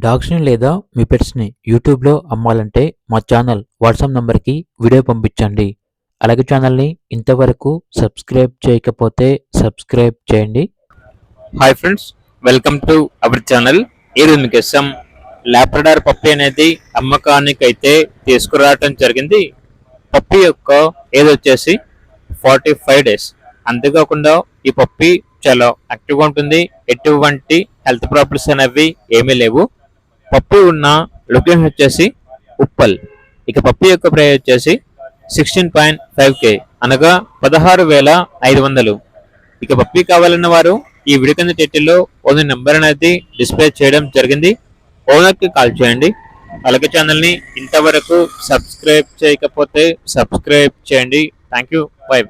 డాగ్స్‌ని లేదా మీ పెట్స్‌ని యూట్యూబ్‌లో అమ్మాలంటే మా ఛానల్ వాట్సాప్ నంబర్‌కి వీడియో పంపించండి. అలాగే ఛానల్‌ని ఇంతవరకు సబ్స్క్రైబ్ చేయకపోతే సబ్స్క్రైబ్ చేయండి. Hi friends, welcome to our channel. ఈరోజు మీకోసం లాబ్రడార్ పప్పి అనేది అమ్మకానికి అయితే తీసుకురావటం జరిగింది. పప్పి యొక్క ఏజ్ వచ్చేసి 45 డేస్. అంతేకాకుండా ఈ పప్పి చాలా యాక్టివ్గా ఉంటుంది. ఎటువంటి హెల్త్ ప్రాబ్లమ్స్ అనేవి ఏమీ లేవు. పప్పి ఉన్న లొకేషన్ వచ్చేసి ఉప్పల్. ఇక పప్పి యొక్క ప్రైస్ వచ్చేసి 16.5K అనగా 16,500. ఇక పప్పి కావాలన్న వారు ఈ వీడియో కింద టైటిల్లో ఓనర్ నెంబర్ అనేది డిస్ప్లే చేయడం జరిగింది. ఓనర్కి కాల్ చేయండి. అలాగే ఛానల్ని ఇంతవరకు సబ్స్క్రైబ్ చేయకపోతే సబ్స్క్రైబ్ చేయండి. Thank you. బై.